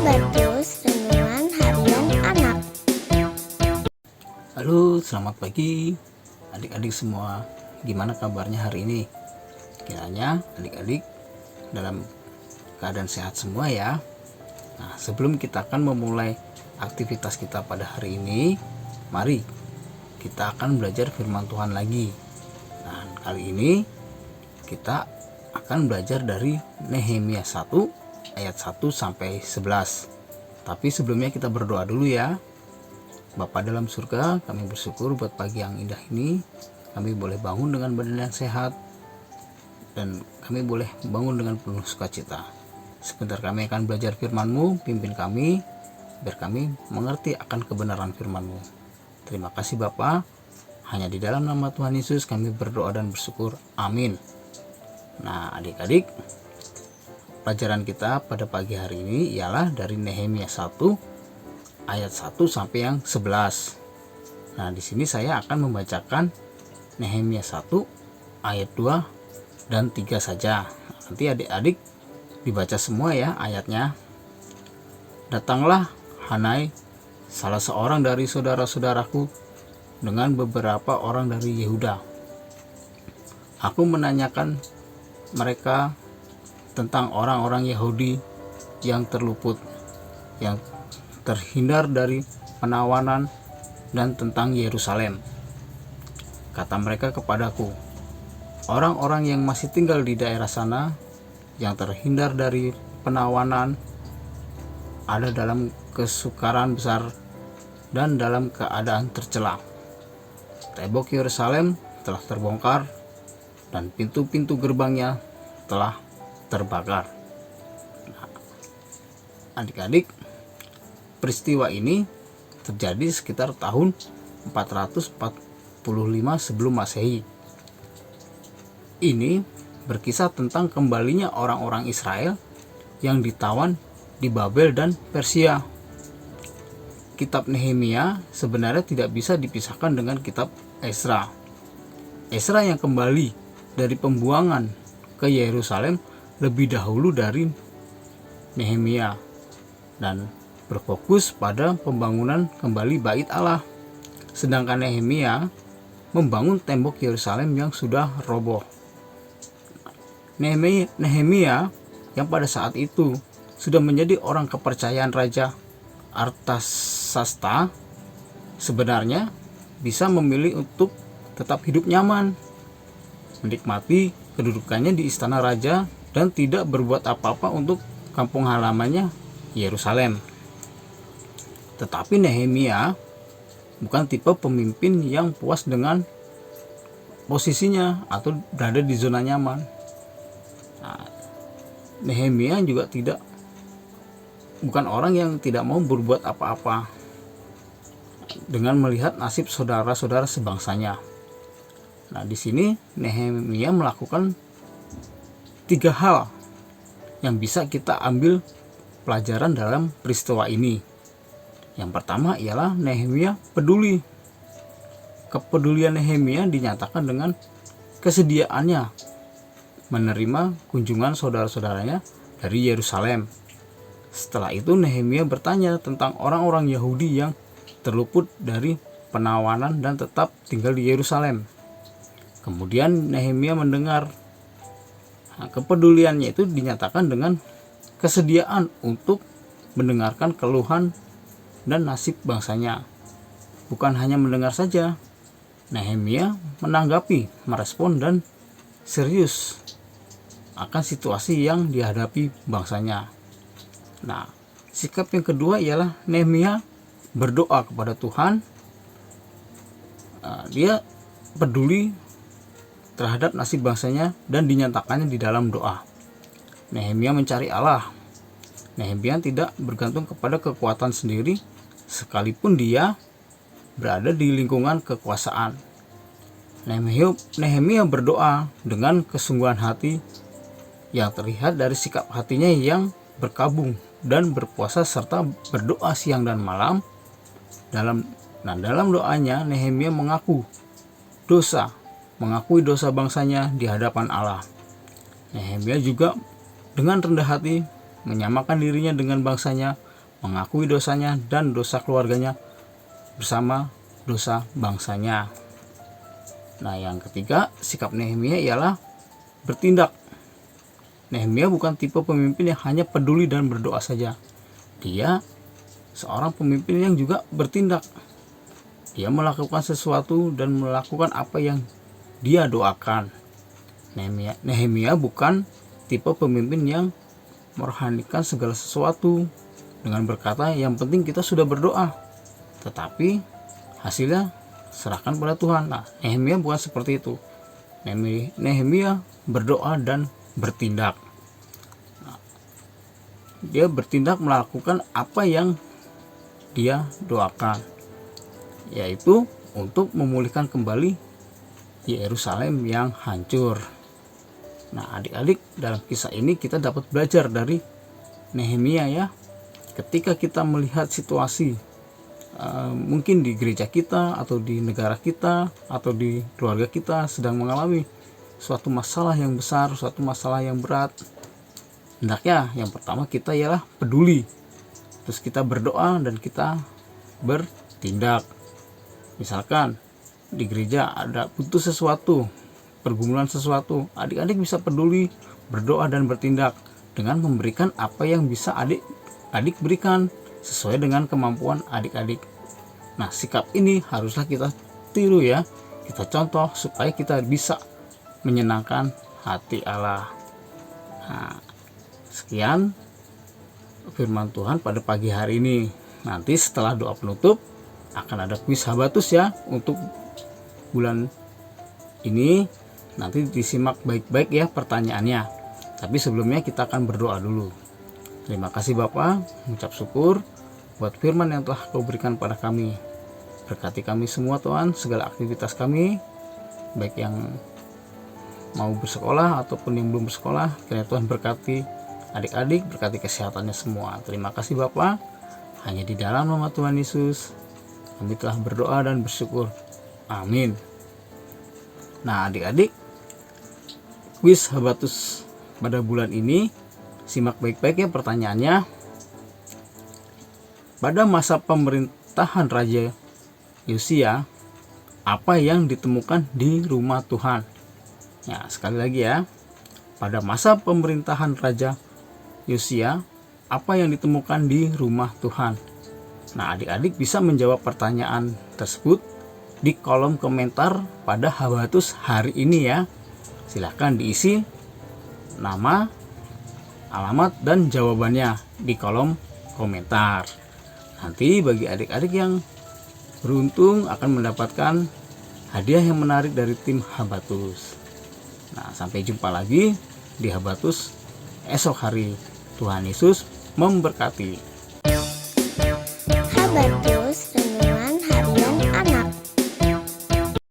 Bartus Renungan Harian Anak. Halo, selamat pagi adik-adik semua. Gimana kabarnya hari ini? Kiranya adik-adik dalam keadaan sehat semua ya. Nah, sebelum kita akan memulai aktivitas kita pada hari ini, mari kita akan belajar firman Tuhan lagi. Nah, kali ini kita akan belajar dari Nehemia 1 ayat 1 sampai 11. Tapi sebelumnya kita berdoa dulu ya. Bapa dalam surga, kami bersyukur buat pagi yang indah ini. Kami boleh bangun dengan badan yang sehat, dan kami boleh bangun dengan penuh sukacita. Sebentar kami akan belajar firman-Mu, pimpin kami, biar kami mengerti akan kebenaran firman-Mu. Terima kasih Bapa. Hanya di dalam nama Tuhan Yesus kami berdoa dan bersyukur. Amin. Nah, adik-adik, pelajaran kita pada pagi hari ini ialah dari Nehemia 1 ayat 1 sampai yang 11. Nah, di sini saya akan membacakan Nehemia 1 ayat 2 dan 3 saja. Nanti adik-adik dibaca semua ya ayatnya. Datanglah Hanai, salah seorang dari saudara-saudaraku, dengan beberapa orang dari Yehuda. Aku menanyakan mereka tentang orang-orang Yahudi yang terluput, yang terhindar dari penawanan, dan tentang Yerusalem. Kata mereka kepadaku, orang-orang yang masih tinggal di daerah sana, yang terhindar dari penawanan, ada dalam kesukaran besar dan dalam keadaan tercela. Tembok Yerusalem telah terbongkar dan pintu-pintu gerbangnya telah terbakar. Nah, adik-adik, peristiwa ini terjadi sekitar tahun 445 sebelum Masehi. Ini berkisah tentang kembalinya orang-orang Israel yang ditawan di Babel dan Persia. Kitab Nehemia sebenarnya tidak bisa dipisahkan dengan kitab Ezra. Ezra yang kembali dari pembuangan ke Yerusalem lebih dahulu dari Nehemia dan berfokus pada pembangunan kembali bait Allah. Sedangkan Nehemia membangun tembok Yerusalem yang sudah roboh. Nehemia yang pada saat itu sudah menjadi orang kepercayaan Raja Artasasta sebenarnya bisa memilih untuk tetap hidup nyaman, menikmati kedudukannya di istana raja, dan tidak berbuat apa-apa untuk kampung halamannya Yerusalem. Tetapi Nehemia bukan tipe pemimpin yang puas dengan posisinya atau berada di zona nyaman. Nah, Nehemia juga bukan orang yang tidak mau berbuat apa-apa dengan melihat nasib saudara-saudara sebangsanya. Nah, di sini Nehemia melakukan 3 hal yang bisa kita ambil pelajaran dalam peristiwa ini. Yang pertama ialah Nehemia peduli. Kepedulian Nehemia dinyatakan dengan kesediaannya menerima kunjungan saudara-saudaranya dari Yerusalem. Setelah itu Nehemia bertanya tentang orang-orang Yahudi yang terluput dari penawanan dan tetap tinggal di Yerusalem. Kemudian Nehemia mendengar. Nah, kepeduliannya itu dinyatakan dengan kesediaan untuk mendengarkan keluhan dan nasib bangsanya. Bukan hanya mendengar saja, Nehemia menanggapi, merespon, dan serius akan situasi yang dihadapi bangsanya. Nah, sikap yang kedua ialah Nehemia berdoa kepada Tuhan. Dia peduli terhadap nasib bangsanya dan dinyatakannya di dalam doa. Nehemia mencari Allah. Nehemia tidak bergantung kepada kekuatan sendiri sekalipun dia berada di lingkungan kekuasaan. Nehemia berdoa dengan kesungguhan hati yang terlihat dari sikap hatinya yang berkabung dan berpuasa serta berdoa siang dan malam. Dalam doanya Nehemia mengakui dosa bangsanya di hadapan Allah. Nehemia juga dengan rendah hati menyamakan dirinya dengan bangsanya mengakui dosanya dan dosa keluarganya bersama dosa bangsanya. Nah, yang ketiga, sikap Nehemia ialah bertindak. Nehemia bukan tipe pemimpin yang hanya peduli dan berdoa saja. Dia seorang pemimpin yang juga bertindak. Dia melakukan sesuatu dan melakukan apa yang dia doakan. Nehemia bukan tipe pemimpin yang merohanikan segala sesuatu dengan berkata yang penting kita sudah berdoa, tetapi hasilnya serahkan pada Tuhan. Nah, Nehemia bukan seperti itu. Nehemia berdoa dan bertindak. Nah, dia bertindak melakukan apa yang dia doakan, yaitu untuk memulihkan kembali Yerusalem yang hancur. Nah, adik-adik, dalam kisah ini kita dapat belajar dari Nehemia ya. Ketika kita melihat situasi mungkin di gereja kita atau di negara kita atau di keluarga kita sedang mengalami suatu masalah yang besar, suatu masalah yang berat, hendaknya yang pertama kita ialah peduli, terus kita berdoa dan kita bertindak. Misalkan di gereja ada butuh sesuatu, pergumulan sesuatu, adik-adik bisa peduli, berdoa dan bertindak dengan memberikan apa yang bisa adik berikan sesuai dengan kemampuan adik-adik. Nah, sikap ini haruslah kita tiru ya, kita contoh supaya kita bisa menyenangkan hati Allah. Nah, sekian firman Tuhan pada pagi hari ini. Nanti setelah doa penutup akan ada kuis Habatus ya untuk bulan ini. Nanti disimak baik-baik ya pertanyaannya. Tapi sebelumnya kita akan berdoa dulu. Terima kasih Bapa, mengucap syukur buat firman yang telah Kau berikan pada kami. Berkati kami semua Tuhan, segala aktivitas kami, baik yang mau bersekolah ataupun yang belum bersekolah. Kiranya Tuhan berkati adik-adik, berkati kesehatannya semua. Terima kasih Bapa. Hanya di dalam nama Tuhan Yesus kami telah berdoa dan bersyukur. Amin. Nah, adik-adik, kuis Habatus pada bulan ini, simak baik-baik ya pertanyaannya. Pada masa pemerintahan Raja Yosia, apa yang ditemukan di rumah Tuhan? Ya, sekali lagi ya. Pada masa pemerintahan Raja Yosia, apa yang ditemukan di rumah Tuhan? Nah, adik-adik bisa menjawab pertanyaan tersebut di kolom komentar pada Habatus hari ini ya. Silahkan diisi nama, alamat, dan jawabannya di kolom komentar. Nanti bagi adik-adik yang beruntung akan mendapatkan hadiah yang menarik dari tim Habatus. Nah, sampai jumpa lagi di Habatus esok hari. Tuhan Yesus memberkati. Habatus